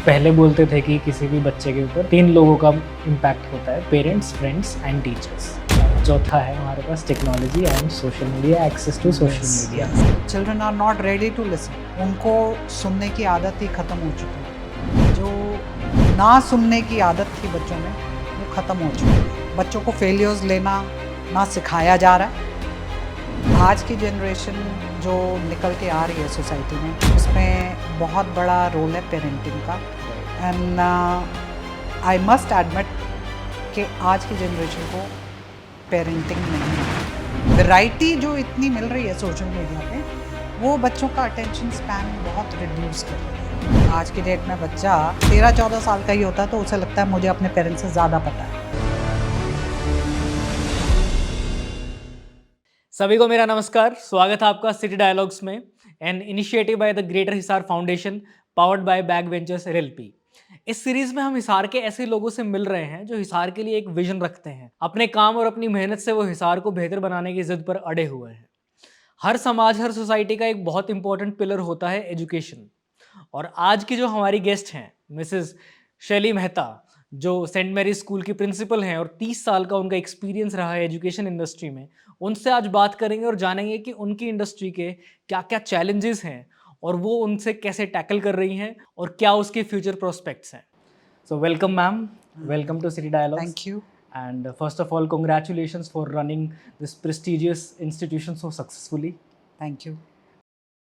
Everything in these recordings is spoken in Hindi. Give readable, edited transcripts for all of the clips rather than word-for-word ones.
पहले बोलते थे कि किसी भी बच्चे के ऊपर 3 लोगों का इम्पैक्ट होता है, पेरेंट्स, फ्रेंड्स एंड टीचर्स। चौथा है हमारे पास technology and social media, access to social media. Children are not ready to listen. उनको सुनने की आदत ही खत्म हो चुकी है। जो ना सुनने की आदत थी बच्चों में वो खत्म हो चुकी है। बच्चों को फेलियर्स लेना ना सिखाया जा रहा है। आज की जनरेशन जो निकल के आ रही है सोसाइटी में, उसमें बहुत बड़ा रोल है पेरेंटिंग का। एंड आई मस्ट एडमिट कि आज की जनरेशन को पेरेंटिंग नहीं है। वैरायटी जो इतनी मिल रही है सोशल मीडिया पे, वो बच्चों का अटेंशन स्पैन बहुत रिड्यूस कर रही है। आज की डेट में बच्चा 13-14 साल का ही होता है तो उसे लगता है मुझे अपने पेरेंट्स से ज़्यादा पता है। सभी को मेरा नमस्कार, स्वागत है आपका सिटी डायलॉग्स में, an initiative by the greater Hisar foundation powered buy back ventures LLP. इस सीरीज में हम हिसार के ऐसे लोगों से मिल रहे हैं जो हिसार के लिए एक विजन रखते हैं। अपने काम और अपनी मेहनत से वो हिसार को बेहतर बनाने की जिद पर अड़े हुए हैं। हर समाज, हर सोसाइटी का एक बहुत इंपॉर्टेंट पिलर होता है एजुकेशन। और आज की जो हमारी गेस्ट हैं मिसेस शैली मेहता, जो सेंट मैरी स्कूल की प्रिंसिपल हैं और 30 साल का उनका एक्सपीरियंस रहा है एजुकेशन इंडस्ट्री में, उनसे आज बात करेंगे और जानेंगे कि उनकी इंडस्ट्री के क्या क्या चैलेंजेस हैं और वो उनसे कैसे टैकल कर रही हैं और क्या उसके फ्यूचर प्रोस्पेक्ट्स हैं। So welcome ma'am, welcome to city dialogues. Thank you. And first of all, congratulations for running this prestigious institution so successfully. Thank you.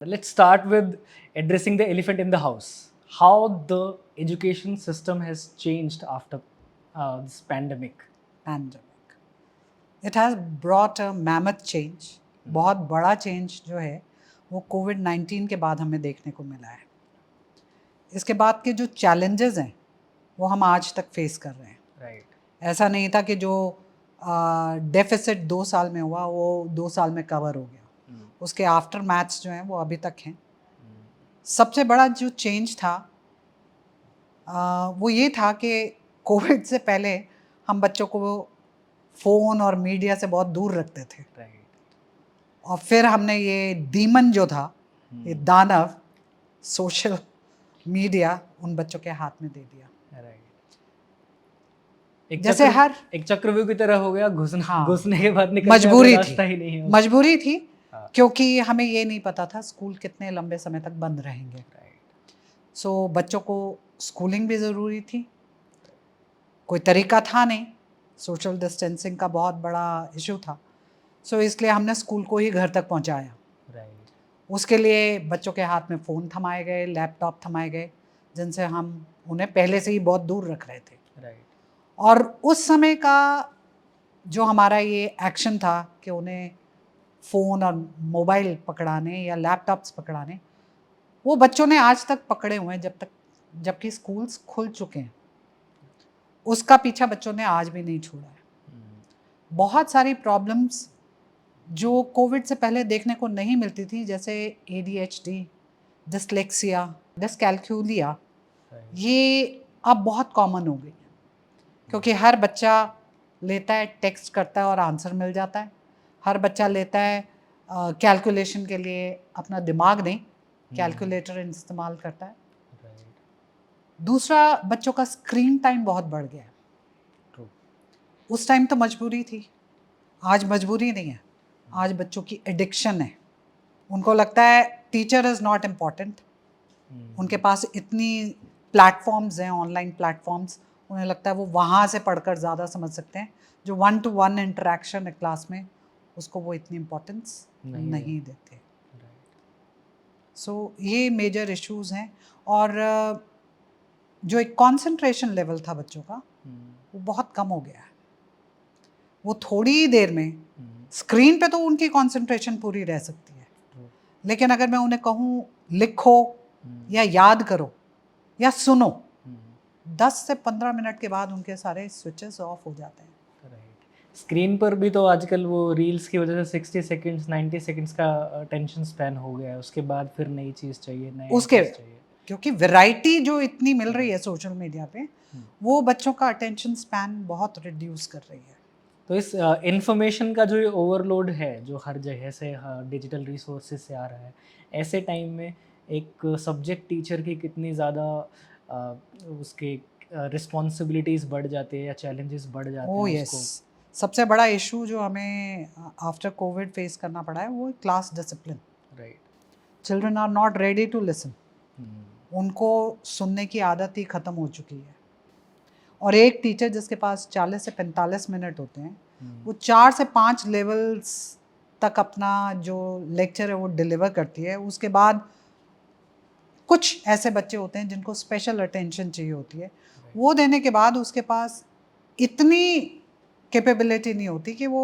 Let's start with addressing the elephant in the house. How the education system has changed after this pandemic. Pandemic it has brought a mammoth change. बहुत बड़ा चेंज जो है वो कोविड-19 के बाद हमें देखने को मिला है। इसके बाद के जो चैलेंजेस हैं वो हम आज तक फेस कर रहे हैं। Right. ऐसा नहीं था कि जो डेफिसिट 2 साल में हुआ वो 2 साल में कवर हो गया। उसके आफ्टर मैथ्स जो हैं वो अभी तक हैं। सबसे बड़ा जो चेंज था वो ये था कि कोविड से पहले हम बच्चों को फ़ोन और मीडिया से बहुत दूर रखते थे। Right. और फिर हमने ये डीमन जो था, ये दानव सोशल मीडिया उन बच्चों के हाथ में दे दिया। Right. जैसे एक चक्रव्यूह की तरह हो गया, घुसने के बाद निकलने मजबूरी का थी। रास्ता ही नहीं है। मजबूरी थी हाँ। क्योंकि हमें ये नहीं पता था स्कूल कितने लंबे समय तक बंद रहेंगे। Right. सो बच्चों को स्कूलिंग भी ज़रूरी थी। कोई तरीका था नहीं, सोशल डिस्टेंसिंग का बहुत बड़ा इशू था। सो इसलिए हमने स्कूल को ही घर तक पहुंचाया। Right. उसके लिए बच्चों के हाथ में फ़ोन थमाए गए, लैपटॉप थमाए गए, जिनसे हम उन्हें पहले से ही बहुत दूर रख रहे थे। Right. और उस समय का जो हमारा ये एक्शन था कि उन्हें फ़ोन और मोबाइल पकड़ाने या लैपटॉप्स पकड़ाने, वो बच्चों ने आज तक पकड़े हुए हैं जबकि स्कूल्स खुल चुके हैं। उसका पीछा बच्चों ने आज भी नहीं छोड़ा है। बहुत सारी प्रॉब्लम्स जो कोविड से पहले देखने को नहीं मिलती थी, जैसे ADHD, डिसलेक्सिया, डिसकैल्कुलिया, ये अब बहुत कॉमन हो गई है क्योंकि हर बच्चा लेता है, टेक्स्ट करता है और आंसर मिल जाता है। हर बच्चा लेता है कैलकुलेशन के लिए अपना दिमाग नहीं, कैलकुलेटर इस्तेमाल करता है। दूसरा, बच्चों का स्क्रीन टाइम बहुत बढ़ गया है। True. उस टाइम तो मजबूरी थी, आज मजबूरी नहीं है, आज बच्चों की एडिक्शन है। उनको लगता है टीचर इज़ नॉट इम्पॉर्टेंट। उनके पास इतनी प्लेटफॉर्म्स हैं, ऑनलाइन प्लेटफॉर्म्स, उन्हें लगता है वो वहाँ से पढ़कर ज़्यादा समझ सकते हैं। जो 1-to-1 इंटरेक्शन है क्लास में, उसको वो इतनी इम्पोर्टेंस नहीं देते। सो ये मेजर इश्यूज़ हैं। और जो एक कंसंट्रेशन लेवल था बच्चों का, वो बहुत कम हो गया है। वो थोड़ी ही देर में स्क्रीन पे तो उनकी कंसंट्रेशन पूरी रह सकती है, लेकिन अगर मैं उन्हें कहूँ लिखो या याद करो या सुनो, 10 से 15 मिनट के बाद उनके सारे स्विचेस ऑफ हो जाते हैं। स्क्रीन पर भी तो आजकल वो रील्स की वजह से 60 सेकंड्स 90 सेकंड्स का अटेंशन स्पैन हो गया है। उसके बाद फिर नई चीज़ चाहिए, नई उसके चीज़ चाहिए। क्योंकि वैरायटी जो इतनी मिल रही है सोशल मीडिया पे, वो बच्चों का अटेंशन स्पैन बहुत रिड्यूस कर रही है। तो इस इंफॉर्मेशन का जो ये ओवरलोड है, जो हर जगह से डिजिटल रिसोर्सेज से आ रहा है, ऐसे टाइम में एक सब्जेक्ट टीचर की कितनी ज़्यादा उसके रिस्पॉन्सिबिलिटीज बढ़ जाती है या चैलेंजेस बढ़ जाते ओ हैं यस, उसको? सबसे बड़ा इशू जो हमें आफ्टर कोविड फेस करना पड़ा है वो class discipline. Right. Children are not ready to listen, उनको सुनने की आदत ही ख़त्म हो चुकी है। और एक टीचर जिसके पास 40 से 45 मिनट होते हैं, वो 4 से 5 लेवल्स तक अपना जो लेक्चर है वो डिलीवर करती है। उसके बाद कुछ ऐसे बच्चे होते हैं जिनको स्पेशल अटेंशन चाहिए होती है, वो देने के बाद उसके पास इतनी कैपेबिलिटी नहीं होती कि वो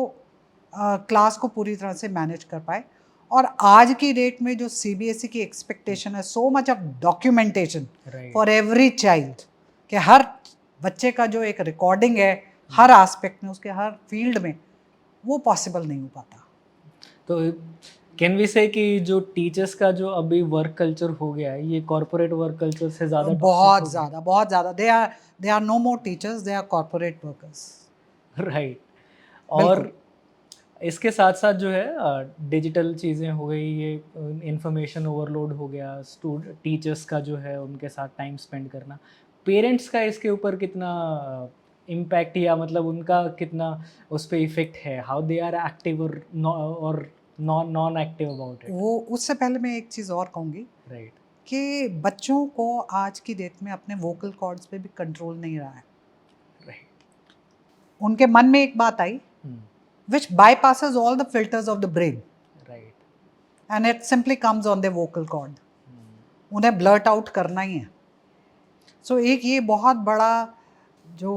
क्लास को पूरी तरह से मैनेज कर पाए। और आज की डेट में जो सीबीएसई की एक्सपेक्टेशन है, so much of documentation for every child, कि हर बच्चे का जो एक रिकॉर्डिंग है हर एस्पेक्ट में, उसके हर फील्ड में, वो पॉसिबल नहीं हो पाता। तो कैन वी से कि जो टीचर्स का जो अभी वर्क कल्चर हो गया है, ये कॉर्पोरेट वर्क कल्चर से ज़्यादा टॉक्सिक हो गया? बहुत ज़्यादा, they are no more teachers, they are corporate workers. Right. बिल्कुल। और इसके साथ साथ जो है डिजिटल चीज़ें हो गई, ये इंफॉर्मेशन ओवरलोड हो गया, टीचर्स का जो है उनके साथ टाइम स्पेंड करना, पेरेंट्स का इसके ऊपर कितना इम्पैक्ट या मतलब उनका कितना उस पर इफेक्ट है? हाउ दे आर एक्टिव और non non active about it? वो उससे पहले मैं एक चीज़ और कहूँगी राइट। कि बच्चों को आज की डेट में अपने वोकल कॉर्ड्स पे भी कंट्रोल नहीं रहा है। राइट। उनके मन में एक बात आई which bypasses all the filters of the brain right. and it simply comes on their vocal cord. उन्हें blurt out करना ही है। सो एक ये बहुत बड़ा जो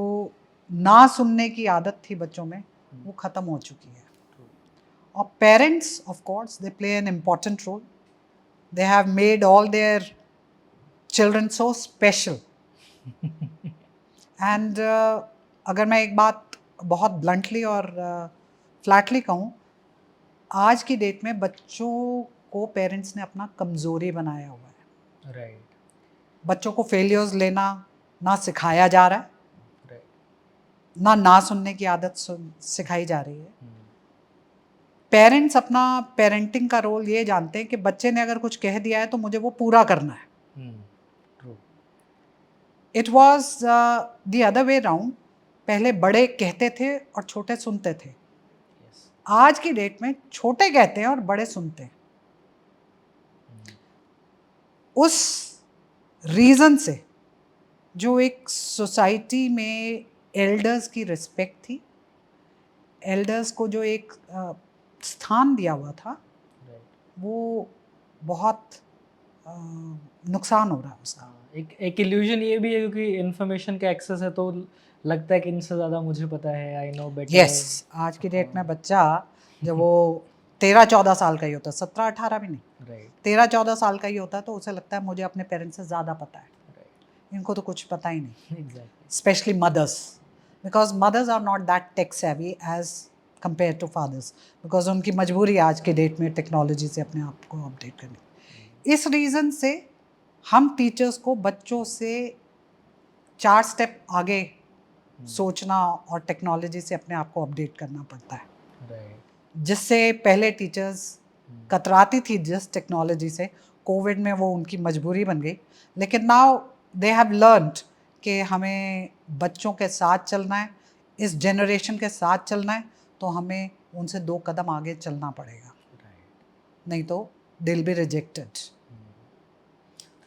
ना सुनने की आदत थी बच्चों में, वो ख़त्म हो चुकी है। और parents of course they play an important role, they have made all their children so special. And अगर मैं एक बात बहुत ब्लंटली और फ्लैटली कहूँ, आज की डेट में बच्चों को पेरेंट्स ने अपना कमज़ोरी बनाया हुआ है। राइट। बच्चों को फेलियर्स लेना ना सिखाया जा रहा है, राइट। ना सुनने की आदत सिखाई जा रही है। पेरेंट्स अपना पेरेंटिंग का रोल ये जानते हैं कि बच्चे ने अगर कुछ कह दिया है तो मुझे वो पूरा करना है। It was the other way round, पहले बड़े कहते थे और छोटे सुनते थे। आज की डेट में छोटे कहते हैं और बड़े सुनते हैं। उस रीज़न से जो एक सोसाइटी में एल्डर्स की रिस्पेक्ट थी, एल्डर्स को जो एक स्थान दिया हुआ था, वो बहुत नुकसान हो रहा है उसका। एक इल्यूजन ये भी है क्योंकि इन्फॉर्मेशन का एक्सेस है, तो लगता है कि इनसे ज़्यादा मुझे पता है, आई नो बेटर। यस, आज की डेट में बच्चा जब वो 13-14 साल का ही होता है, 17-18 भी नहीं, राइट। 13-14 साल का ही होता है, तो उसे लगता है मुझे अपने पेरेंट्स से ज़्यादा पता है। इनको तो कुछ पता ही नहीं। Exactly. Specially mothers, because mothers are not that tech savvy as compare to fathers, because उनकी मजबूरी आज के डेट में टेक्नोलॉजी से अपने आप को अपडेट करनी। इस रीज़न से हम टीचर्स को बच्चों से 4 स्टेप आगे सोचना और टेक्नोलॉजी से अपने आप को अपडेट करना पड़ता है। राइट। जिससे पहले टीचर्स कतराती थी जिस टेक्नोलॉजी से, कोविड में वो उनकी मजबूरी बन गई, लेकिन नाउ दे हैव लर्नड कि हमें बच्चों के साथ चलना है, इस जनरेशन के साथ चलना है, तो हमें उनसे 2 कदम आगे चलना पड़ेगा, नहीं तो they will be rejected.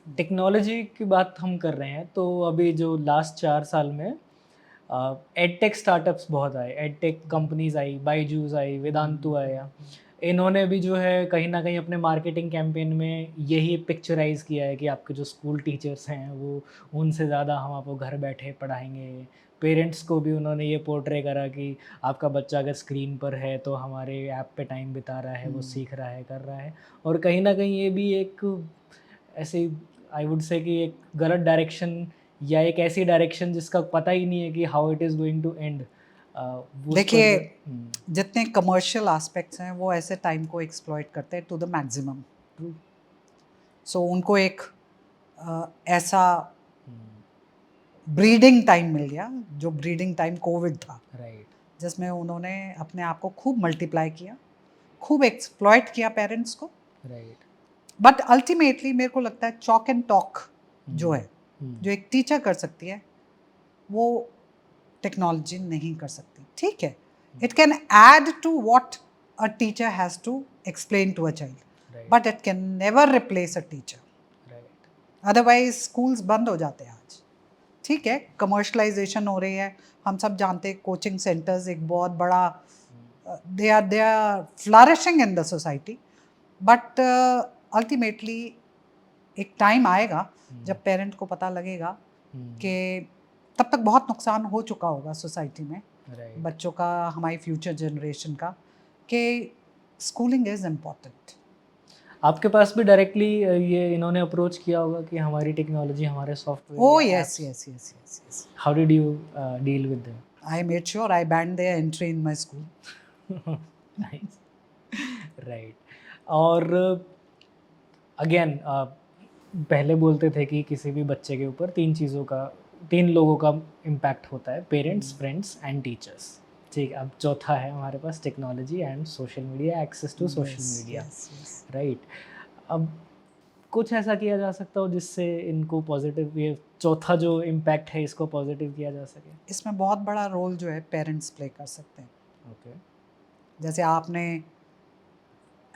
Technology की बात हम कर रहे हैं, तो अभी जो लास्ट 4 साल में एडटेक स्टार्टअप्स बहुत आए, एडटेक कंपनीज आई, बायजूस आई, वेदांतु आया। इन्होंने भी जो है कहीं ना कहीं अपने मार्केटिंग कैंपेन में यही पिक्चराइज किया है कि आपके जो स्कूल टीचर्स हैं वो उनसे ज़्यादा हम आपको घर बैठे पढ़ाएंगे। पेरेंट्स को भी उन्होंने ये पोर्ट्रे करा कि आपका बच्चा अगर स्क्रीन पर है तो हमारे ऐप पे टाइम बिता रहा है, वो सीख रहा है, कर रहा है। और कहीं ना कहीं ये भी एक ऐसे आई वुड से कि एक गलत डायरेक्शन या एक ऐसी डायरेक्शन जिसका पता ही नहीं है कि how it is going to end. देखिए, जितने कमर्शियल एस्पेक्ट्स हैं वो ऐसे टाइम को एक्सप्लॉइट करते हैं टू द मैक्सिमम। सो उनको एक ऐसा ब्रीडिंग टाइम मिल गया, जो ब्रीडिंग टाइम कोविड था, राइट, जिसमें उन्होंने अपने आप को खूब मल्टीप्लाई किया, खूब एक्सप्लॉइट किया पेरेंट्स को। राइट। बट अल्टीमेटली मेरे को लगता है चॉक एंड टॉक जो है जो एक टीचर कर सकती है वो टेक्नोलॉजी नहीं कर सकती. ठीक है, it can add to what a teacher has to explain to a child, but it can never replace a teacher. Otherwise schools बंद हो जाते हैं आज. ठीक है, कमर्शलाइजेशन हो रही है, हम सब जानते हैं. कोचिंग सेंटर्स एक बहुत बड़ा they are flourishing in the society, but ultimately एक टाइम आएगा जब पेरेंट को पता लगेगा कि तब तक बहुत नुकसान हो चुका होगा सोसाइटी में, बच्चों का, हमारी फ्यूचर जनरेशन का, कि स्कूलिंग इज़ इम्पॉर्टेंट. आपके पास भी डायरेक्टली ये इन्होंने अप्रोच किया होगा कि हमारी टेक्नोलॉजी, हमारे software? Oh yes, yes, yes, yes, yes. How did you deal with them? I made sure I banned their entry in my school. Nice. Right. और अगेन पहले बोलते थे कि किसी भी बच्चे के ऊपर तीन लोगों का इम्पैक्ट होता है: पेरेंट्स, फ्रेंड्स एंड टीचर्स. ठीक, अब चौथा है हमारे पास technology and social media, access to social media. Right. अब कुछ ऐसा किया जा सकता हो जिससे इनको पॉजिटिव, ये चौथा जो इम्पैक्ट है इसको पॉजिटिव किया जा सके? इसमें बहुत बड़ा रोल जो है पेरेंट्स प्ले कर सकते हैं. ओके. जैसे आपने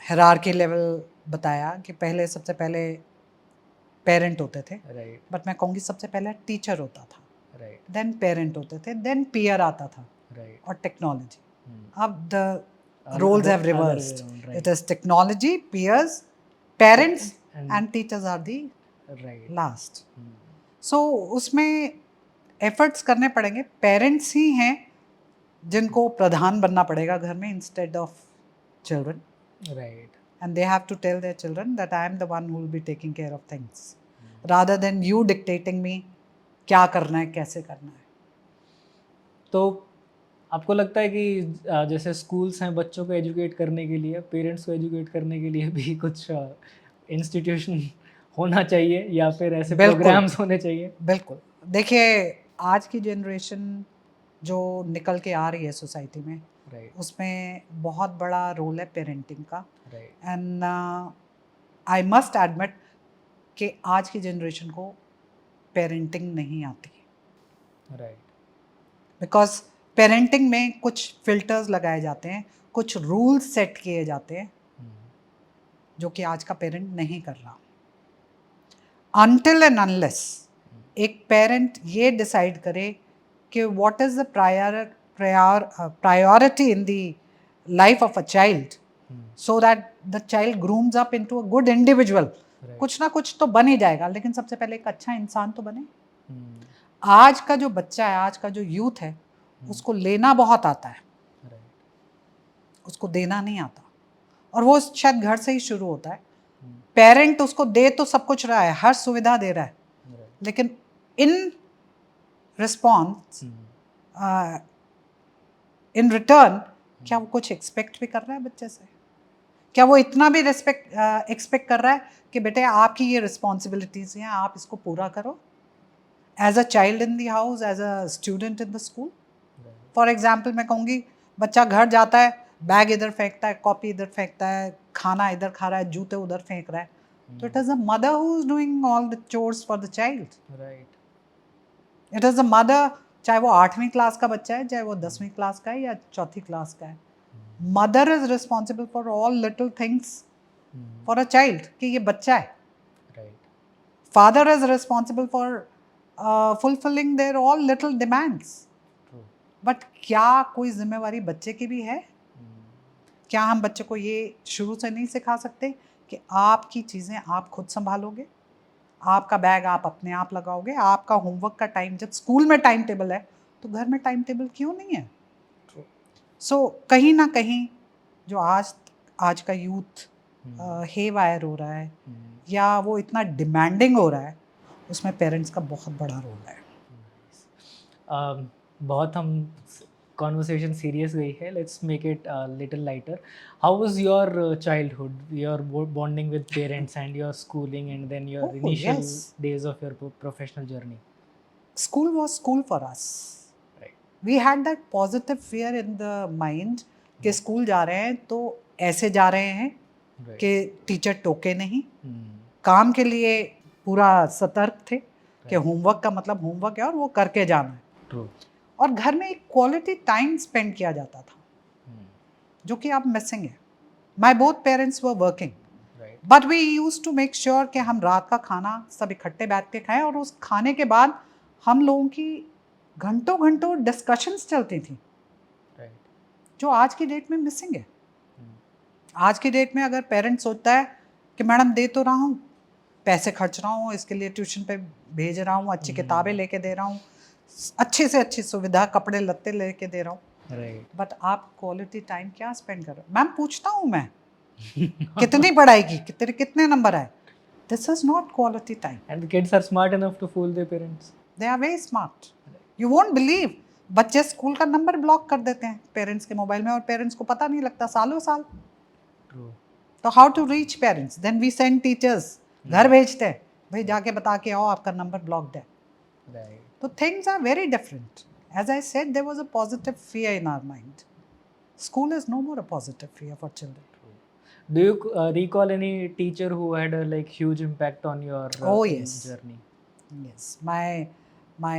हायरार्की लेवल बताया कि पहले सबसे पहले पेरेंट होते थे, राइट. बट मैं कहूँगी सबसे पहले टीचर होता था, राइट. देन पेरेंट होते थे, देन पीयर आता था, राइट. और टेक्नोलॉजी. अब the Other- roles have other way reversed. around, right. It is technology, peers, parents, And- and teachers are the right. last. So उसमें efforts करने पड़ेंगे. पेरेंट्स ही हैं जिनको प्रधान बनना पड़ेगा घर में instead of children. Right. And they have to tell their children that I am the one who will be taking care of things, rather than you dictating me क्या करना है, कैसे करना है. तो आपको लगता है कि जैसे स्कूल्स हैं बच्चों को एजुकेट करने के लिए, पेरेंट्स को एजुकेट करने के लिए भी कुछ इंस्टीट्यूशन होना चाहिए या फिर ऐसे बिल्कुल. प्रोग्राम्स होने चाहिए? बिल्कुल. देखिए, आज की जनरेशन जो निकल के आ रही है सोसाइटी में, राइट. उसमें बहुत बड़ा रोल है पेरेंटिंग का. Right. And I must admit कि आज की जनरेशन को पेरेंटिंग नहीं आती, राइट. बिकॉज पेरेंटिंग में कुछ फिल्टर्स लगाए जाते हैं, कुछ रूल्स सेट किए जाते हैं जो कि आज का पेरेंट नहीं कर रहा. अनटिल एंड अनलेस एक पेरेंट ये डिसाइड करे कि what is the priority in the life of a child, so that the child grooms up into a good individual. कुछ ना कुछ तो बन ही जाएगा, लेकिन सबसे पहले एक अच्छा इंसान तो बने. आज का जो बच्चा है, आज का जो यूथ है, उसको लेना बहुत आता है, उसको देना नहीं आता. और वो शायद घर से ही शुरू होता है. पेरेंट उसको दे तो सब कुछ रहा है, हर सुविधा दे रहा है, लेकिन इन रिस्पॉन्स, इन रिटर्न, क्या वो कुछ एक्सपेक्ट भी कर रहा है बच्चे से? क्या वो इतना भी एक्सपेक्ट कर रहा है कि बेटे आपकी ये रिस्पॉन्सिबिलिटीज़ हैं, आप इसको पूरा करो, as a child in the house, as a student in the school? For example मैं कहूँगी, बच्चा घर जाता है, बैग इधर फेंकता है, कॉपी इधर फेंकता है, खाना इधर खा रहा है, जूते उधर फेंक रहा है. तो it is a mother who is doing all the chores for the child. Right. It is a mother, चाहे वो 8वीं क्लास का बच्चा है, चाहे वो 10वीं क्लास का है या 4थी क्लास का है. Mother is responsible for all little things for a child, कि ये बच्चा है. Right. Father is responsible for fulfilling their all little demands. But क्या कोई जिम्मेवारी बच्चे की भी है? क्या हम बच्चे को ये शुरू से नहीं सिखा सकते कि आपकी चीज़ें आप खुद संभालोगे, आपका बैग आप अपने आप लगाओगे, आपका होमवर्क का टाइम, जब स्कूल में टाइम टेबल है तो घर में टाइम टेबल क्यों नहीं है? सो कहीं ना कहीं जो आज का यूथ हे वायर हो रहा है या वो इतना डिमांडिंग हो रहा है, उसमें पेरेंट्स का बहुत बड़ा रोल है. बहुत हम कॉन्वर्सेशन सीरियस गई है, let's make it little lighter. How was your childhood, your bonding with parents and your schooling and then your Oh, initial yes. Days of your professional journey? School was school for us. Right. We had that positive fear in the mind कि स्कूल जा रहे हैं तो ऐसे जा रहे हैं Right. कि टीचर टोके नहीं. काम के लिए पूरा सतर्क थे. कि होमवर्क का मतलब होमवर्क है और वो करके जाना है। ट्रू। और घर में एक क्वालिटी टाइम स्पेंड किया जाता था, जो कि अब मिसिंग है। My both parents were working, but we use to make sure कि हम रात का खाना सब इकट्ठे बैठ के खाएं, और उस खाने के बाद हम लोगों की घंटों घंटों डिस्कशंस चलती थी, जो आज की डेट में मिसिंग है। आज की डेट में अगर पेरेंट्स सोचता है कि मैडम दे तो रहा हूँ, पैसे खर्च रहा हूँ, इसके लिए ट्यूशन पे भेज रहा हूँ, अच्छी किताबें लेके दे रहा हूँ, अच्छे से अच्छी सुविधा, कपड़े लत्ते लेके दे रहा हूँ, बट आप क्वालिटी टाइम क्या स्पेंड कर रहे हो? मैम पूछता हूँ मैं कितनी पढ़ाई की, तेरे कितने नंबर आए? This is not quality time. And the kids are smart enough to fool their parents. They are very smart, you won't believe. बच्चे स्कूल का नंबर ब्लॉक कर देते हैं पेरेंट्स के मोबाइल में, और पेरेंट्स को पता नहीं लगता सालों साल। True. तो how to reach parents? Then we send teachers, घर भेजते हैं, भाई जाके बता के आओ आपका नंबर ब्लॉक्ड है। Right. तो things are very different. As I said, there was a positive fear in our mind. School is no more a positive fear for children. Do you recall any teacher who had a like huge impact on your Oh yes, journey? yes. My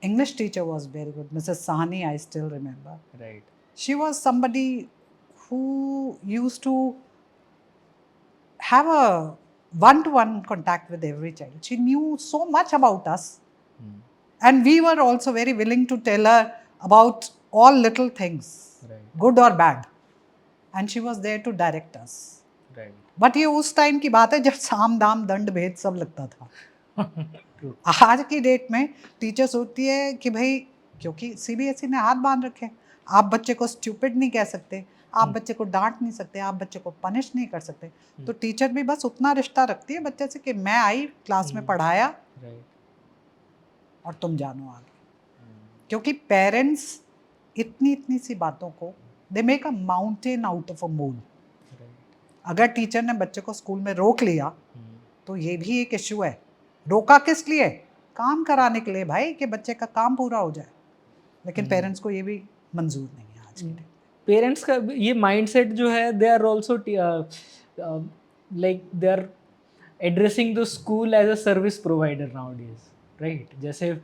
English teacher was very good, Mrs. Sahani. I still remember. Right. She was somebody who used to have a one-to-one contact with every child. She knew so much about us, and we were also very willing to tell her about all little things, Right. good or bad, and she was there to direct us. Right. But ये उस टाइम की बात है जब साम दाम दंड भेद सब लगता था। True. आज की डेट में टीचर सोचती है कि भाई, क्योंकि सीबीएसई ने हाथ बांध रखे, आप बच्चे को स्टूपिड नहीं कह सकते, आप बच्चे को डांट नहीं सकते, आप बच्चे को पनिश नहीं कर सकते, तो टीचर भी बस उतना रिश्ता रखती है बच्चे से कि मैं आई, क्लास में पढ़ाया, Right. और तुम जानो आगे। क्योंकि पेरेंट्स इतनी इतनी सी बातों को, they make a mountain out of a mole. अगर टीचर ने बच्चे को स्कूल में रोक लिया तो ये भी एक इश्यू है। रोका किस लिए? काम कराने के लिए भाई, कि बच्चे का काम पूरा हो जाए। लेकिन पेरेंट्स को ये भी मंजूर नहीं है आज के डेट। पेरेंट्स का ये माइंडसेट जो है, they are also like they are addressing the school as a service provider nowadays, right? जैसे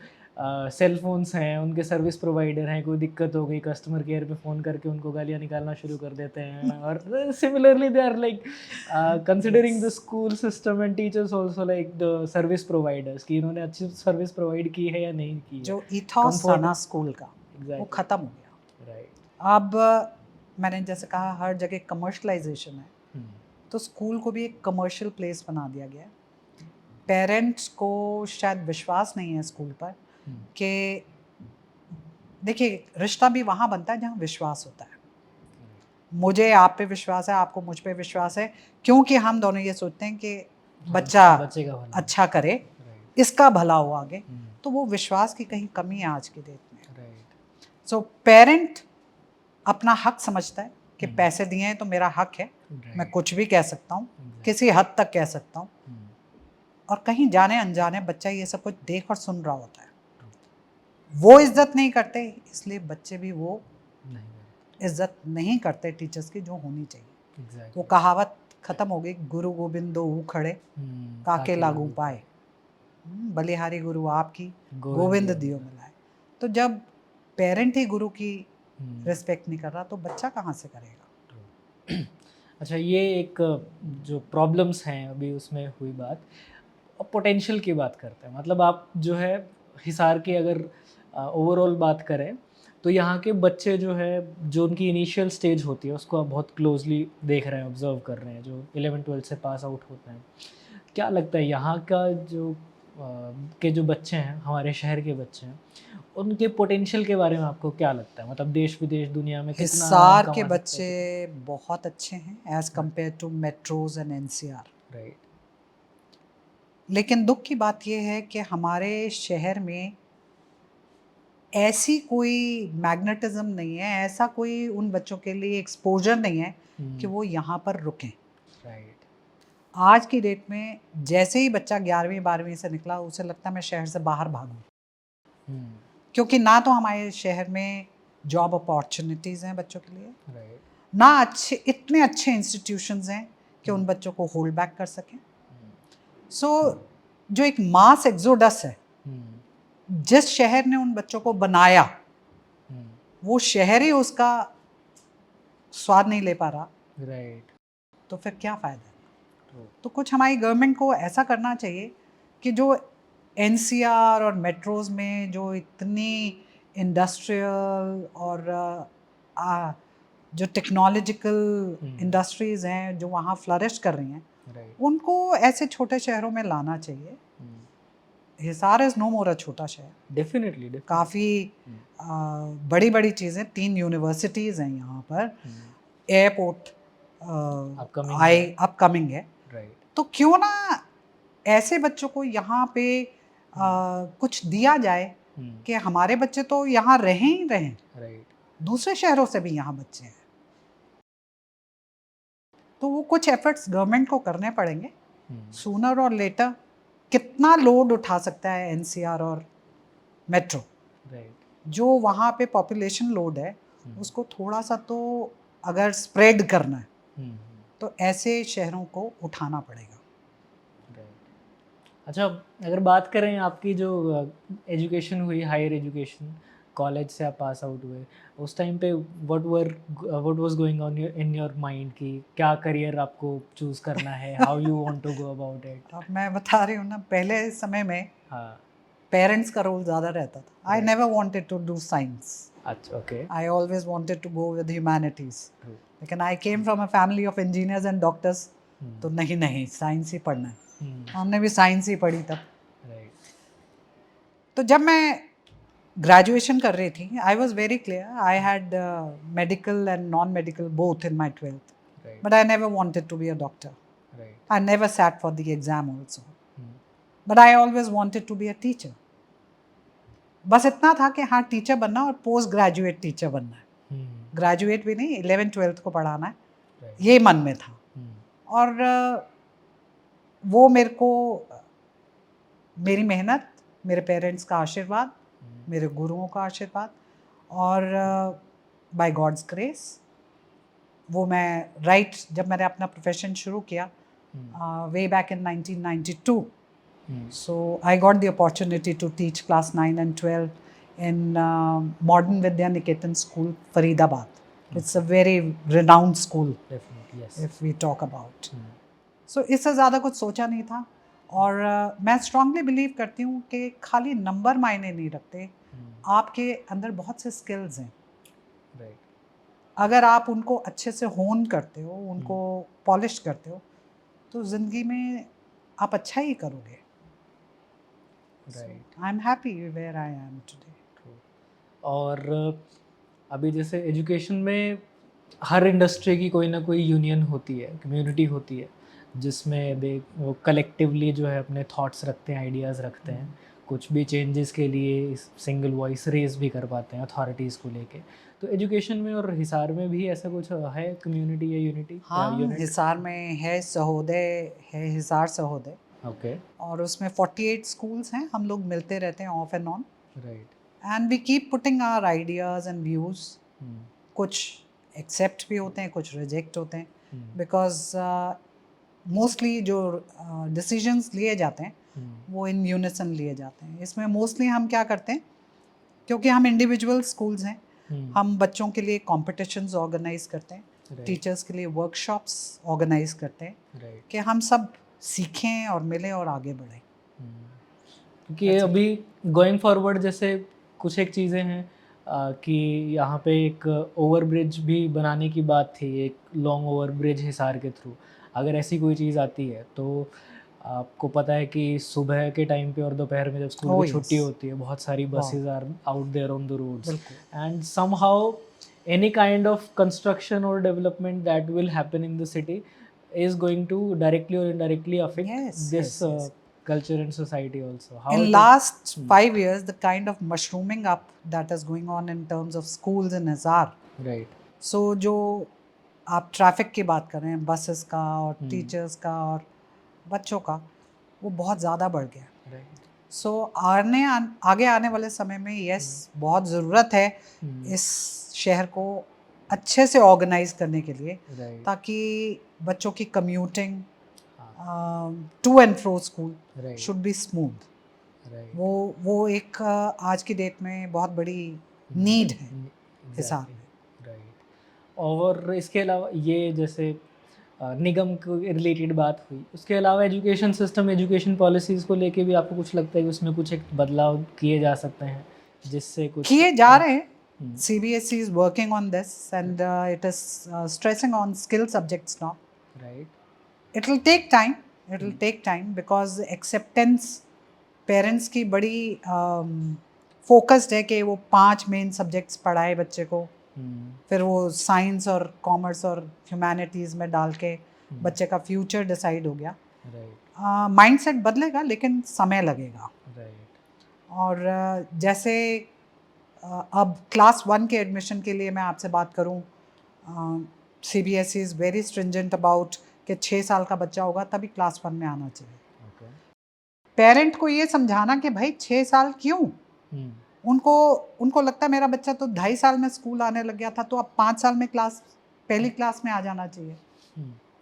सेल फोन्स हैं, उनके सर्विस प्रोवाइडर हैं, कोई दिक्कत हो गई कस्टमर केयर पे फ़ोन करके उनको गालियाँ निकालना शुरू कर देते हैं। और similarly they are like considering the school system and teachers also like the service providers, कि इन्होंने अच्छी सर्विस प्रोवाइड की है या नहीं की है। जो इथॉस था ना स्कूल का, वो खत्म हो गया। राइट। अब मैंने जैसे कहा, हर जगह कमर्शलाइजेशन है, तो स्कूल को भी एक कमर्शियल प्लेस बना दिया गया है। पेरेंट्स को शायद विश्वास नहीं है स्कूल पर कि देखिए, रिश्ता भी वहाँ बनता है जहाँ विश्वास होता है। मुझे आप पे विश्वास है, आपको मुझ पे विश्वास है, क्योंकि हम दोनों ये सोचते हैं कि बच्चा बच्चे का भला अच्छा करे, इसका भला हो आगे। तो वो विश्वास की कहीं कमी है आज की डेट में। सो पेरेंट अपना हक समझता है कि पैसे दिए हैं तो मेरा हक है, मैं कुछ भी कह सकता हूँ, किसी हद तक कह सकता हूँ। और कहीं जाने अनजाने बच्चा ये सब कुछ देख और सुन रहा होता है। वो इज्जत नहीं करते, इसलिए बच्चे भी वो इज्जत नहीं करते टीचर्स की, जो होनी चाहिए। वो कहावत खत्म हो गई, गुरु गोविंद दो खड़े, काके लागू पाए, बलिहारी गुरु आपकी, गोविंद दियो मिलाए। तो जब पेरेंट ही गुरु की रिस्पेक्ट नहीं कर रहा, तो बच्चा कहाँ से करेगा? अच्छा, ये एक जो प्रॉब्लम्स हैं अभी उसमें हुई बात, पोटेंशियल की बात करते हैं। मतलब आप जो है हिसार की अगर ओवरऑल बात करें, तो यहाँ के बच्चे जो है, जो उनकी इनिशियल स्टेज होती है, उसको आप बहुत क्लोजली देख रहे हैं, ऑब्जर्व कर रहे हैं, जो 11-12 से पास आउट होते हैं। क्या लगता है यहाँ का जो के जो बच्चे हैं, हमारे शहर के बच्चे हैं, उनके पोटेंशियल के बारे में आपको क्या लगता है? मतलब देश विदेश दुनिया में कितना हिसार नाम के कमा सकते बच्चे हैं? बहुत अच्छे हैं as compare to metros and NCR. Right. लेकिन दुख की बात यह है कि हमारे शहर में ऐसी कोई मैग्नेटिज्म नहीं है, ऐसा कोई उन बच्चों के लिए एक्सपोजर नहीं है कि वो यहाँ पर रुकें। राइट। आज की डेट में जैसे ही बच्चा 11वीं-12वीं से निकला, उसे लगता है मैं शहर से बाहर भागूं, क्योंकि ना तो हमारे शहर में जॉब अपॉर्चुनिटीज़ हैं बच्चों के लिए, ना इतने अच्छे इंस्टीट्यूशंस हैं कि उन बच्चों को होल्ड बैक कर सकें। सो जो एक मास एक्सोडस है, जिस शहर ने उन बच्चों को बनाया वो शहर ही उसका स्वाद नहीं ले पा रहा, राइट। तो फिर क्या फ़ायदा। तो कुछ हमारी गवर्नमेंट को ऐसा करना चाहिए कि जो एनसीआर और मेट्रोज़ में जो इतनी इंडस्ट्रियल और जो टेक्नोलॉजिकल इंडस्ट्रीज़ हैं जो वहाँ फ्लरिश कर रही हैं, उनको ऐसे छोटे शहरों में लाना चाहिए। हिसार इज़ नो मोर अ छोटा शहर, डेफिनेटली काफ़ी बड़ी बड़ी चीज़ें, 3 यूनिवर्सिटीज़ हैं यहाँ पर, एयरपोर्ट अपकमिंग है। राइट। तो क्यों ना ऐसे बच्चों को यहाँ पे कुछ दिया जाए कि हमारे बच्चे तो यहाँ रहें ही रहें, राइट। दूसरे शहरों से भी यहाँ बच्चे हैं। तो वो कुछ एफर्ट्स गवर्नमेंट को करने पड़ेंगे सूनर और लेटर। कितना लोड उठा सकता है एनसीआर और मेट्रो, जो वहाँ पे पॉपुलेशन लोड है उसको थोड़ा सा तो अगर स्प्रेड करना है तो ऐसे शहरों को उठाना पड़ेगा। अच्छा, अगर बात करें आपकी जो एजुकेशन हुई, हायर एजुकेशन, कॉलेज से आप पास आउट हुए, उस टाइम पे what was going on in your mind कि क्या करियर आपको चूज़ करना है, how you want to go about it? अब मैं बता रही हूँ ना, पहले समय में हाँ। पेरेंट्स का रोल ज़्यादा रहता था। I never wanted to do science, अच्छा, okay. I always wanted to go with humanities, लेकिन I came from a family of engineers and doctors, तो नहीं साइंस ही पढ़ना है। हमने भी साइंस ही पढ़ी तब। तो जब मैं ग्रेजुएशन कर रही थी, I was very clear, I had medical and non medical both in my 12th, but I never wanted to be a doctor, I never sat for the exam also, but I always wanted to be a teacher. बस इतना था कि हाँ टीचर बनना और पोस्ट ग्रेजुएट टीचर बनना है, ग्रेजुएट भी नहीं, 11th-12th को पढ़ाना है, ये मन में था। और वो मेरे को मेरी मेहनत, मेरे पेरेंट्स का आशीर्वाद, मेरे गुरुओं का आशीर्वाद और बाय गॉड्स ग्रेस वो मैं जब मैंने अपना प्रोफेशन शुरू किया way back in 1992, so I got the opportunity to teach class 9 and 12 in Modern Vidya Niketan School, Faridabad. It's a very renowned school. Definitely, yes. If we talk about. So इससे ज़्यादा कुछ सोचा नहीं था। और मैं स्ट्रांगली बिलीव करती हूँ कि खाली नंबर मायने नहीं रखते, आपके अंदर बहुत से स्किल्स हैं, अगर आप उनको अच्छे से होन करते हो, उनको पॉलिश करते हो, तो ज़िंदगी में आप अच्छा ही करोगे। I am happy where I am today. और अभी जैसे एजुकेशन में हर इंडस्ट्री की कोई ना कोई यूनियन होती है, कम्युनिटी होती है, जिसमें वो कलेक्टिवली जो है अपने थॉट्स रखते हैं, आइडियाज़ रखते हैं, कुछ भी चेंजेस के लिए सिंगल वॉइस रेज भी कर पाते हैं अथॉरिटीज़ को लेके। तो एजुकेशन में और हिसार में भी ऐसा कुछ है, कम्युनिटी या यूनिटी? हाँ, हिसार में है सहोदय, है हिसार सहोदय। ओके। और उसमें 48 स्कूल्स हैं, हम लोग मिलते रहते हैं off and on. Right. And we keep putting our ideas and views. कुछ एक्सेप्ट भी होते हैं, कुछ रिजेक्ट होते हैं, बिकॉज मोस्टली जो डिसीजंस लिए जाते हैं वो इन यूनिसन लिए जाते हैं। इसमें मोस्टली हम क्या करते हैं, क्योंकि हम इंडिविजुअल स्कूल्स हैं, हम बच्चों के लिए कॉम्पिटिशन्स ऑर्गेनाइज करते हैं, टीचर्स के लिए वर्कशॉप्स ऑर्गेनाइज करते हैं कि हम सब सीखें और मिलें और आगे बढ़ें। क्योंकि अभी गोइंग फॉरवर्ड जैसे कुछ एक चीज़ें हैं कि यहाँ पे एक ओवर ब्रिज भी बनाने की बात थी, एक लॉन्ग ओवर ब्रिज हिसार के थ्रू। अगर ऐसी कोई चीज़ आती है तो आपको पता है कि सुबह के टाइम पे और दोपहर में जब स्कूल की छुट्टी होती है, बहुत सारी buses are out there on the roads, and somehow any kind of construction or development that will happen in the city is going to directly or indirectly affect this culture and society also. How in last 5 years, the kind of mushrooming up that is going on in terms of schools in Hisar. Right. So जो आप ट्रैफिक की बात कर रहे हैं, बसेस का और टीचर्स का और बच्चों का, वो बहुत ज़्यादा बढ़ गया। सो आगे आने वाले समय में यस बहुत ज़रूरत है इस शहर को अच्छे से ऑर्गेनाइज करने के लिए, ताकि बच्चों की commuting to and fro school Right. Should be smooth. Right. वो एक आज की डेट में बहुत बड़ी नीड है हिसार Exactly. में. Right. और इसके अलावा ये जैसे निगम को रिलेटेड बात हुई, उसके अलावा एजुकेशन सिस्टम, एजुकेशन पॉलिसीज़ को लेके भी आपको कुछ लगता है कि उसमें कुछ एक बदलाव किए जा सकते हैं जिससे कुछ किए जा रहे हैं. हम्म, CBSE is working on this and it is stressing on skill subjects now. Right. It will take time. It will take time because acceptance parents की बड़ी फोकस्ड है कि वो 5 मेन सब्जेक्ट्स पढ़ाए बच्चे को, फिर वो साइंस और कॉमर्स और ह्यूमैनिटीज़ में डाल के बच्चे का फ्यूचर डिसाइड हो गया. राइट. माइंडसेट बदलेगा लेकिन समय लगेगा. राइट. और जैसे अब क्लास 1 के एडमिशन के लिए मैं आपसे बात करूं, CBSE is very stringent about कि 6 साल का बच्चा होगा तभी क्लास 1 में आना चाहिए. ओके. पेरेंट को ये समझाना कि भाई 6 साल क्यों, उनको लगता है मेरा बच्चा तो 2.5 साल में स्कूल आने लग गया था तो अब 5 साल में पहली क्लास में आ जाना चाहिए.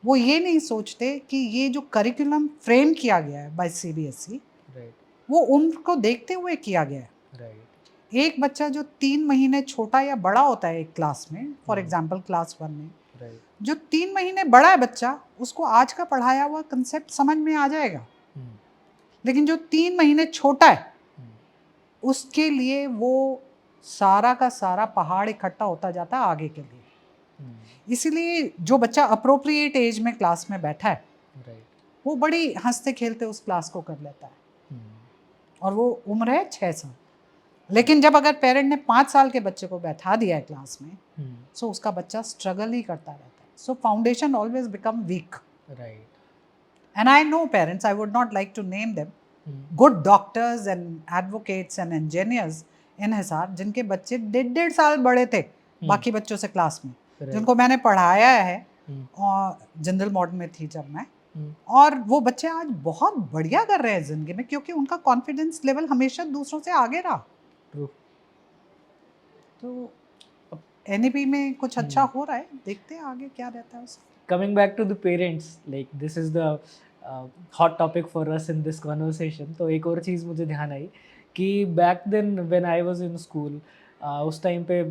वो ये नहीं सोचते कि ये जो करिकुलम फ्रेम किया गया है बाय CBSE राइट. वो उनको देखते हुए किया गया है. राइट. एक बच्चा जो 3 महीने छोटा या बड़ा होता है एक क्लास में, फॉर एग्जांपल क्लास 1 में, राइट. जो 3 महीने बड़ा है बच्चा, उसको आज का पढ़ाया हुआ कंसेप्ट समझ में आ जाएगा. लेकिन जो 3 महीने छोटा है उसके लिए वो सारा का सारा पहाड़ इकट्ठा होता जाता है आगे के लिए. इसीलिए जो बच्चा अप्रोप्रिएट एज में क्लास में बैठा है राइट. वो बड़ी हंसते खेलते उस क्लास को कर लेता है. और वो उम्र है 6 साल. लेकिन जब अगर पेरेंट ने 5 साल के बच्चे को बैठा दिया है क्लास में, सो उसका बच्चा स्ट्रगल ही करता रहता है. So foundation always become weak. Right. And I know parents, I would not like to name them, good doctors and advocates and engineers in Hisar जिनके बच्चे 1.5 साल बड़े थे बाकी बच्चों से क्लास में, जिनको मैंने पढ़ाया है और जनरल मॉडर्न में थी जब मैं, और वो बच्चे आज बहुत बढ़िया कर रहे हैं जिंदगी में क्योंकि उनका कॉन्फिडेंस लेवल हमेशा दूसरों से आगे रहा. तो NEP में कुछ अच्छा हो रहा है, देखते हैं आगे क्या रहता है उसका. Coming back to the parents, like this is the hot topic for us in this conversation. तो एक और चीज़ मुझे ध्यान आई कि back then when I was in school, उस टाइम पे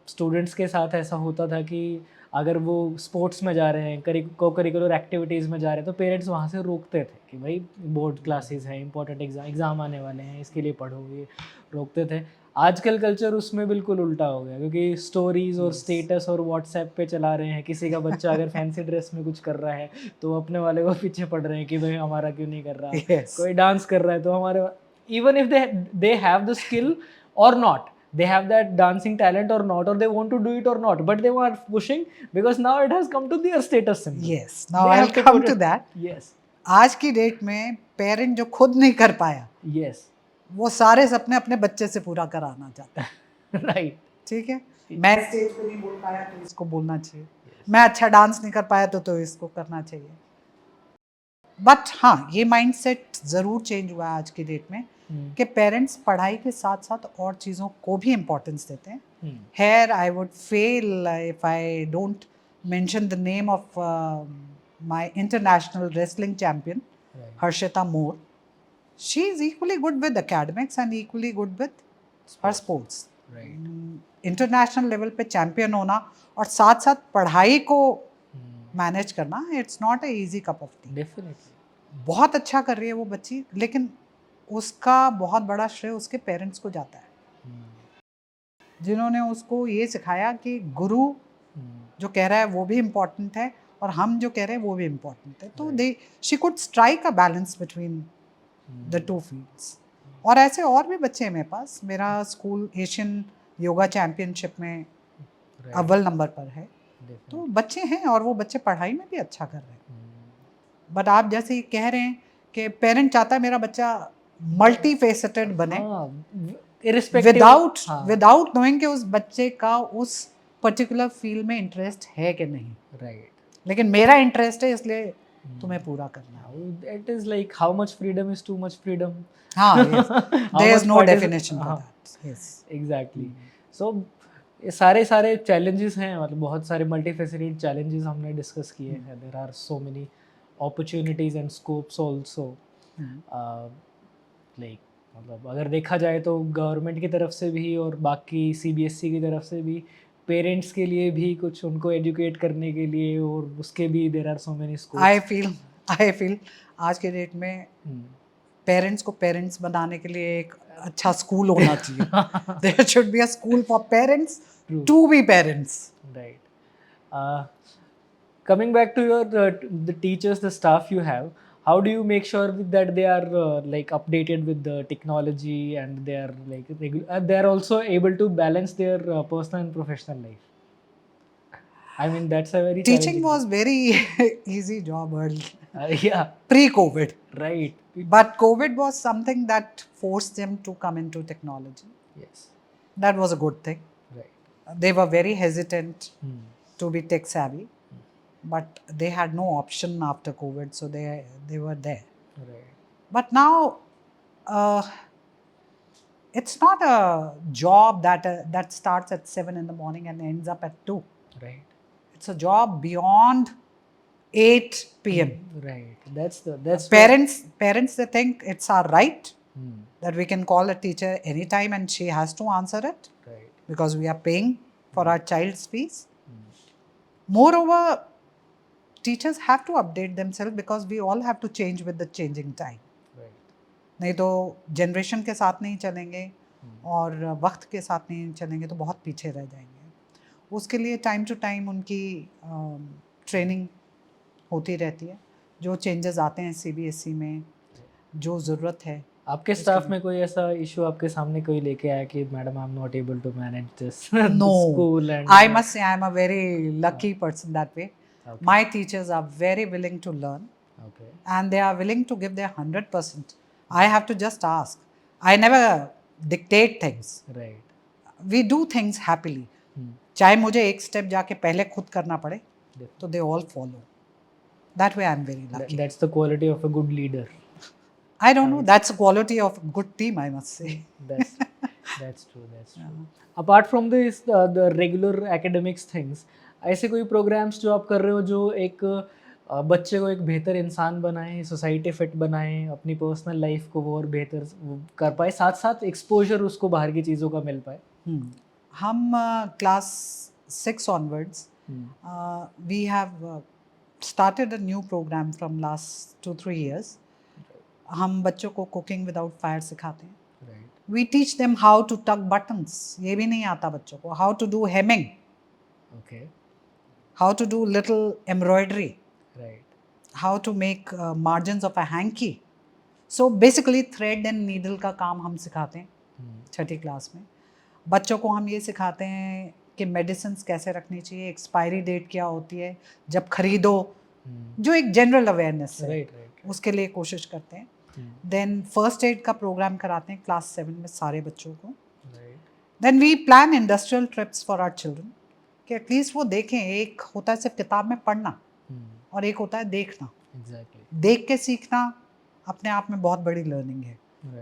स्टूडेंट्स के साथ ऐसा होता था कि अगर वो स्पोर्ट्स में जा रहे हैं, को करिकुलर एक्टिविटीज़ में जा रहे हैं तो पेरेंट्स वहाँ से रोकते थे कि भाई बोर्ड क्लासेस हैं, इंपॉर्टेंट एग्ज़ाम आने वाले हैं, इसके लिए पढ़ो, ये रोकते थे. आजकल कल्चर उसमें बिल्कुल उल्टा हो गया क्योंकि स्टोरीज और स्टेटस और व्हाट्सएप पे चला रहे हैं. किसी का बच्चा अगर फैंसी ड्रेस में कुछ कर रहा है तो अपने वाले को पीछे पड़ रहे हैं कि भाई हमारा क्यों नहीं कर रहा. कोई डांस कर रहा है तो हमारे, even if they have the skill और not, they have that dancing talent or not, or they want to do it or not, but they are pushing because now it has come to their status symbol. Yes, now I'll come to that. Yes. आज की डेट में पेरेंट जो खुद नहीं कर पाया, yes, वो सारे सपने अपने बच्चे से पूरा कराना चाहता है. right. ठीक है, मैं स्टेज पे नहीं बोल पाया तो इसको बोलना चाहिए, मैं अच्छा डांस नहीं कर पाया तो इसको करना चाहिए. बट हाँ, ये माइंडसेट ज़रूर चेंज हुआ है आज की डेट में कि पेरेंट्स पढ़ाई के साथ साथ और चीज़ों को भी इम्पोर्टेंस देते हैं. Here I would fail if I don't mention the name of my international wrestling champion Harshita more. She is equally good with academics and equally good with her sports. International level पे चैम्पियन होना और साथ साथ पढ़ाई को मैनेज करना, it's not a easy cup of T. Definitely बहुत अच्छा कर रही है वो बच्ची, लेकिन उसका बहुत बड़ा श्रेय उसके पेरेंट्स को जाता है जिन्होंने उसको ये सिखाया कि गुरु जो कह रहा है वो भी इम्पोर्टेंट है और हम जो कह रहे हैं वो भी इम्पोर्टेंट है. तो she could strike a balance between the two fields. और ऐसे और भी बच्चे हैं मेरे पास. मेरा स्कूल एशियन योगा चैम्पियनशिप में अव्वल नंबर पर है. तो बच्चे हैं और वो बच्चे पढ़ाई में भी अच्छा कर रहे हैं. बट आप जैसे ही कह रहे हैं कि पेरेंट चाहता है मेरा बच्चा मल्टी फेसेटेड बने, विदाउट नोइंग कि उस बच्चे का उस पर्टिकुलर फील्ड में इंटरेस्ट है कि नहीं. राइट. लेकिन मेरा इंटरेस्ट है इसलिए तुम्हें पूरा करना है. It is like how much freedom is too much freedom. हाँ, there is no definition for that. Yes, exactly. So ये सारे चैलेंजेस हैं, मतलब बहुत सारे मल्टीफेसिटेड चैलेंजेस हमने डिस्कस किए हैं. There are so many opportunities and scopes also. Like मतलब अगर देखा जाए तो गवर्नमेंट की तरफ से भी और बाकी सीबीएसई की तरफ से भी पेरेंट्स के लिए भी कुछ उनको एजुकेट करने के लिए और उसके भी there are so many scopes. I feel आज के डेट में पेरेंट्स को पेरेंट्स बनाने के लिए एक अच्छा स्कूल होना चाहिए. There should be a school for parents to be parents. Right. Coming back to your the teachers, the staff you have, how do you make sure that they are like updated with the technology and they are like they are also able to balance their personal and professional life? I mean that's a very Teaching challenging was very easy job early, yeah, pre-COVID. right. But COVID was something that forced them to come into technology. Yes, That was a good thing. right. They were very hesitant to be tech savvy, but they had no option after COVID, so they were there. Right. But now, it's not a job that starts at 7 in the morning and ends up at 2. Right. It's a job beyond 8 p.m. Right. That's Parents they think it's our right that we can call a teacher anytime and she has to answer it right. because we are paying for our child's fees. Moreover, teachers have to update themselves because we all have to change with the changing time. Right. नहीं तो जनरेशन के साथ नहीं चलेंगे और वक्त के साथ नहीं चलेंगे तो बहुत पीछे रह जाएंगे. उसके लिए टाइम टू टाइम उनकी ट्रेनिंग होती रहती है. जो चेंजेस आते हैं सीबीएसई में, जो ज़रूरत है. आपके स्टाफ में कोई ऐसा इशू आपके सामने कोई लेके आया कि madam I am not able to manage this No, school and I must say I am a very lucky person that way. Okay. My teachers are very willing to learn okay. and they are willing to give their 100%. I have to just ask. I never dictate things. Right. We do things happily. चाहे मुझे एक स्टेप जाके पहले खुद करना पड़े तो they all follow. That way I am very lucky. That's the quality of a good leader. I don't know. That's the quality of a good team, I must say. That's true. That's true. Apart from this, the regular academics things, ऐसे कोई programs जो आप कर रहे हो जो एक बच्चे को एक बेहतर इंसान बनाए, सोसाइटी फिट बनाए, अपनी पर्सनल लाइफ को वो और बेहतर कर पाए, साथ साथ एक्सपोजर उसको बाहर की चीज़ों का मिल पाए. हम class 6 onwards, we have started a new program from last 2-3 years. हम बच्चों को कुकिंग विदाउट फायर सिखाते हैं. We teach them how to tuck buttons. ये भी नहीं आता बच्चों को. How to do hemming. Okay. How to do little embroidery. Right. How to make margins of a hanky. So basically thread and needle का काम हम सिखाते हैं 6ठी क्लास में. बच्चों को हम ये सिखाते हैं कि मेडिसिन्स कैसे रखनी चाहिए, एक्सपायरी डेट क्या होती है जब खरीदो, जो एक जनरल अवेयरनेस है. उसके लिए कोशिश करते हैं. देन फर्स्ट एड का प्रोग्राम कराते हैं क्लास 7 में सारे बच्चों को. Then we plan industrial trips for our children कि एटलीस्ट वो देखें. एक होता है सिर्फ किताब में पढ़ना और एक होता है देखना. देख के सीखना अपने आप में बहुत बड़ी लर्निंग है.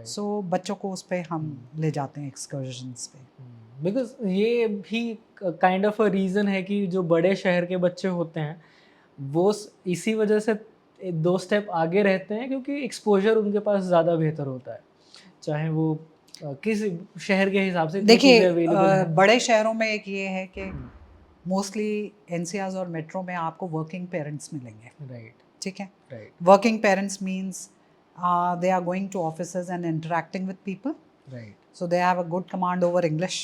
सो बच्चों को उस पर हम ले जाते हैं एक्सकर्जन्स पे. बिकॉज ये भी काइंड ऑफ अ रीज़न है कि जो बड़े शहर के बच्चे होते हैं वो इसी वजह से 2 स्टेप आगे रहते हैं क्योंकि एक्सपोजर उनके पास ज़्यादा बेहतर होता है, चाहे वो किस शहर के हिसाब से. देखिए बड़े शहरों में एक ये है कि मोस्टली एनसीआर और मेट्रो में आपको वर्किंग पेरेंट्स मिलेंगे. राइट. ठीक है. Right. Working parents means they are going to offices and interacting with people. Right. So they have a good command over English.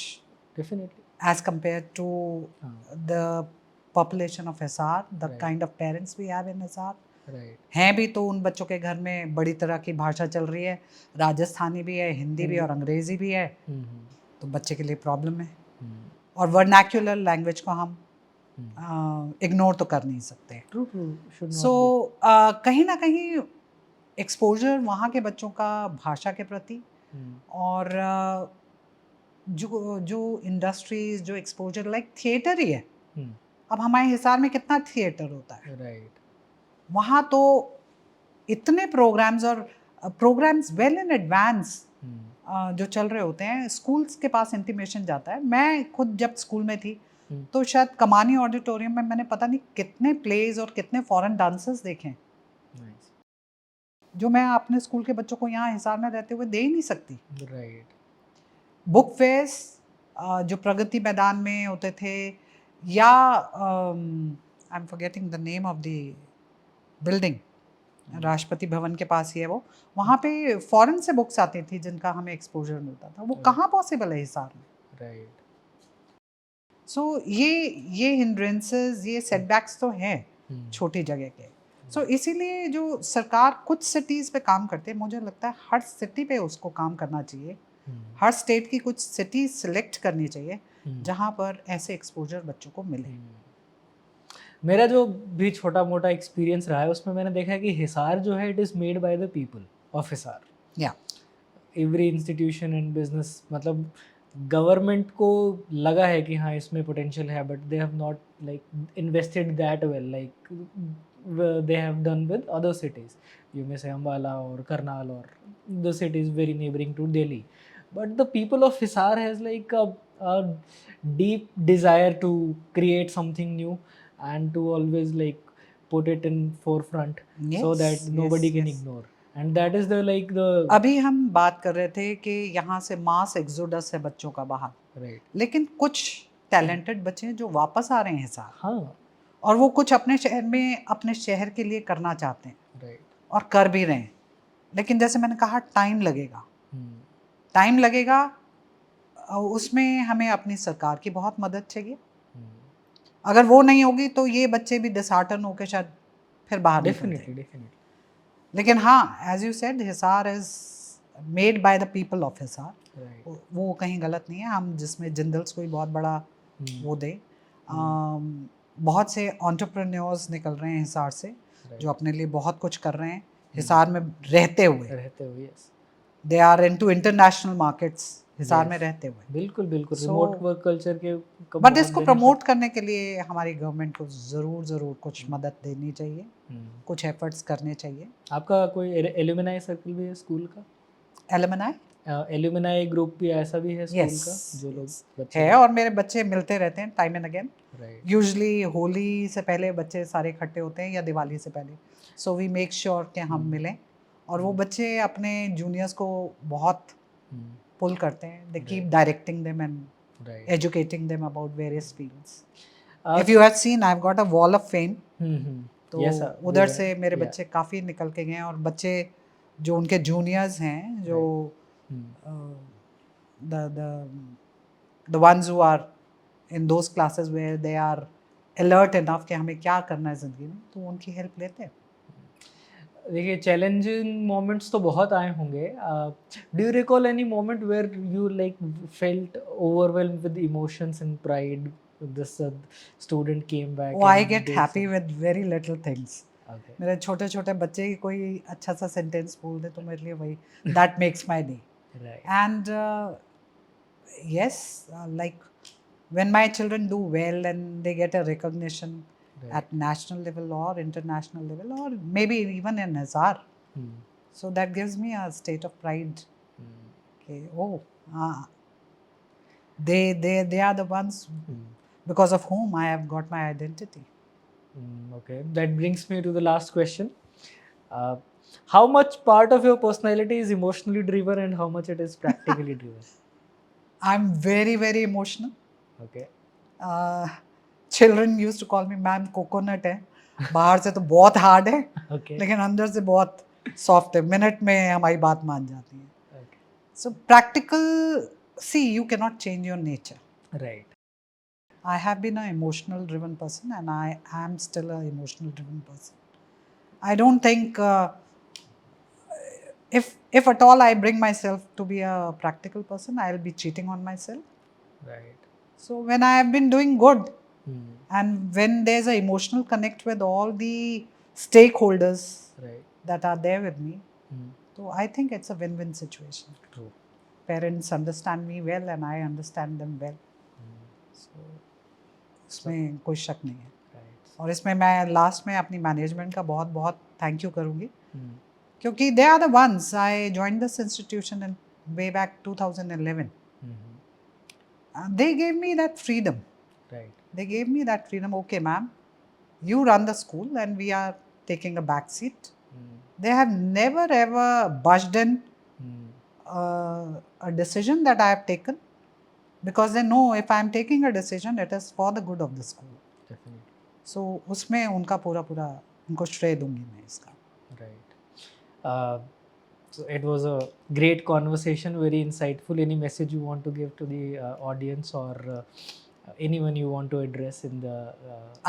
Definitely. As compared to the population of SR, the Right. kind of parents we have in SR. Right. हैं भी तो उन बच्चों के घर में बड़ी तरह की भाषा चल रही है. राजस्थानी भी है, हिंदी भी और अंग्रेजी भी है. तो बच्चे के लिए प्रॉब्लम है. और वर्नाक्युलर लैंग्वेज को हम इग्नोर तो कर नहीं सकते. सो कहीं ना कहीं एक्सपोजर वहाँ के बच्चों का भाषा के प्रति और जो इंडस्ट्रीज, जो एक्सपोजर लाइक थिएटर ही है. अब हमारे हिसार में कितना थिएटर होता है. राइट. वहाँ तो इतने प्रोग्राम्स और प्रोग्राम्स वेल इन एडवांस जो चल रहे होते हैं. स्कूल्स के पास इंटीमेशन जाता है. मैं खुद जब स्कूल में थी तो शायद कमानी ऑडिटोरियम में मैंने पता नहीं कितने प्लेज और कितने फॉरेन डांसर्स देखे. जो मैं अपने स्कूल के बच्चों को यहाँ हिसार में रहते हुए दे ही नहीं सकती। राइट। बुक फेयर्स जो प्रगति मैदान में होते थे, या I am forgetting the name of the building, Rashtrapati Bhavan के पास ही है वो, वहाँ पे फॉरेन से बुक्स आती थी जिनका हमें एक्सपोजर मिलता था। वो कहाँ पॉसिबल है हिसार में? राइट। सो ये हिंड्रेंसेस, ये सेटबैक्स तो हैं छोटी जगह के। सो इसीलिए जो सरकार कुछ सिटीज़ पे काम करते हैं, मुझे लगता है हर सिटी पे उसको काम करना चाहिए। हर स्टेट की कुछ सिटी सिलेक्ट करनी चाहिए जहाँ पर ऐसे एक्सपोजर बच्चों को मिले। मेरा जो भी छोटा मोटा एक्सपीरियंस रहा है उसमें मैंने देखा है कि हिसार जो है it is made by the people of Hisar. या एवरी इंस्टीट्यूशन एंड बिजनेस, मतलब गवर्नमेंट को लगा है कि हाँ इसमें पोटेंशियल है, but they have not like invested that well like they have done with other cities, you may से अम्बाला और करनाल और the cities very neighboring to Delhi. But the people of Hisar has like a deep desire to create something new and to always like put it in forefront so that nobody can ignore. And that is the like the अभी हम बात कर रहे थे कि यहाँ से मास एक्सोडस है बच्चों का बाहर, right. लेकिन कुछ टैलेंटेड बच्चे हैं जो वापस आ रहे हैं हिसार, हाँ और वो कुछ अपने शहर में अपने शहर के लिए करना चाहते हैं right. और कर भी रहे हैं। लेकिन जैसे मैंने कहा, टाइम लगेगा, टाइम लगेगा। उसमें हमें अपनी सरकार की बहुत मदद चाहिए। अगर वो नहीं होगी तो ये बच्चे भी डिसहार्टन होकर शायद फिर बाहर निकल जाएंगे। डेफिनेटली। लेकिन हाँ, as you said, Hisar is made by the people of Hisar. वो कहीं गलत नहीं है। हम जिसमें जिंदल्स को ही बहुत बड़ा वो दे, बहुत से एंटरप्रेन्योर्स निकल रहे हैं हिसार से जो अपने लिए बहुत कुछ कर रहे हैं हिसार में रहते हुए। yes. They are into international markets Hisar में रहते हुए। बिल्कुल बिल्कुल। रिमोट वर्क कल्चर के बट इसको प्रमोट करने के लिए हमारी गवर्नमेंट को ज़रूर कुछ मदद देनी चाहिए, कुछ एफर्ट्स करने चाहिए। आपका कोई एलुमनाई सर्कल भी है स्कूल का? एलुमनाई एलुमनाई ग्रुप भी ऐसा भी है स्कूल का जो लोग बच्चे है, और मेरे बच्चे मिलते रहते हैं time and again. Right. Usually Holi से पहले बच्चे सारे इकट्ठे होते हैं या दिवाली से पहले। सो वी मेक श्योर कि हम मिलें, और वो बच्चे अपने जूनियर्स को बहुत पुल करते हैं। They keep directing them and educating them about various fields. If you have seen, I have got a wall of fame, तो उधर से मेरे बच्चे काफ़ी निकल के गए हैं। और बच्चे जो उनके जूनियर्स हैं, जो the ones who are in those classes where they are alert enough कि हमें क्या करना है ज़िंदगी में, तो उनकी हेल्प लेते हैं। देखिए, चैलेंजिंग मोमेंट्स तो बहुत आए होंगे। Do you recall any moment where you like felt overwhelmed with emotions and pride this student came back? Oh, I get happy with very little things. मेरे छोटे छोटे बच्चे ही कोई अच्छा सा सेंटेंस बोल दे तो मेरे लिए वही, that makes my day. And yes, like when my children do well and they get a recognition at national level or international level or maybe even in Hisar, so that gives me a state of pride. Okay, they are the ones because of whom I have got my identity. Okay, that brings me to the last question. How much part of your personality is emotionally driven and how much it is practically driven? I'm very emotional. Okay. Children used to call me ma'am coconut है। बाहर से तो बहुत हार्ड है, Okay. लेकिन अंदर से बहुत सॉफ्ट है। मिनट में हमारी बात मान जाती है। Okay. So practical, see, you cannot change your nature. Right. I have been an emotional driven person and I am still an emotional driven person. I don't think if at all I bring myself to be a practical person, I'll be cheating on myself. Right. So when I have been doing good and when there's an emotional connect with all the stakeholders that are there with me, so I think it's a win-win situation. True. Parents understand me well and I understand them well. So इसमें कोई शक नहीं है। और इसमें मैं लास्ट में अपनी मैनेजमेंट का बहुत बहुत थैंक यू करूँगी, क्योंकि they are the ones. I joined this institution in way back 2011. They gave me that freedom. Right. They gave me that freedom. Okay, ma'am, you run the school and we are taking a back seat. They have never ever budged in a decision that I have taken, because they know if I am taking a decision, it is for the good of the school. Definitely. So उसमें उनका पूरा उनको श्रेय दूंगी मैं इसका. Right. So it was a great conversation, very insightful. Any message you want to give to the audience, or anyone you want to address in the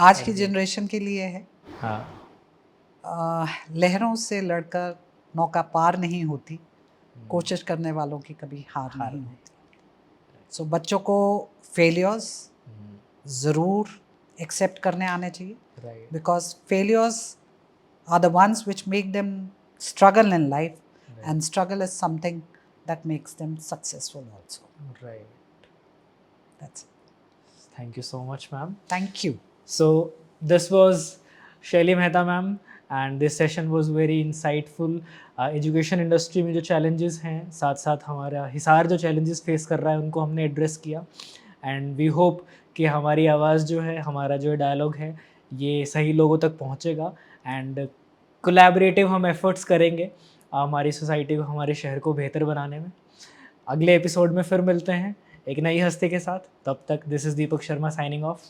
आज की जनरेशन के लिए है, हाँ, लहरों से लड़कर नौका पार नहीं होती, कोशिश करने वालों की कभी हार नहीं होती. सो बच्चों को फेलियर्स ज़रूर एक्सेप्ट करने आने चाहिए, right, because failures are the ones which make them struggle in life, and struggle is something that makes them successful also. right. That's it. Thank you so much, ma'am. Thank you. So this was Shaili Mehta ma'am, and this session was very insightful. Education industry में जो challenges हैं, साथ साथ हमारा हिसार जो challenges face कर रहा है, उनको हमने address किया. And we hope कि हमारी आवाज़ जो है, हमारा जो डायलॉग है, ये सही लोगों तक पहुँचेगा. And collaborative हम efforts करेंगे हमारी सोसाइटी को, हमारे शहर को बेहतर बनाने में. अगले एपिसोड में फिर मिलते हैं एक नई हस्ती के साथ. तब तक this is Deepak Sharma signing off.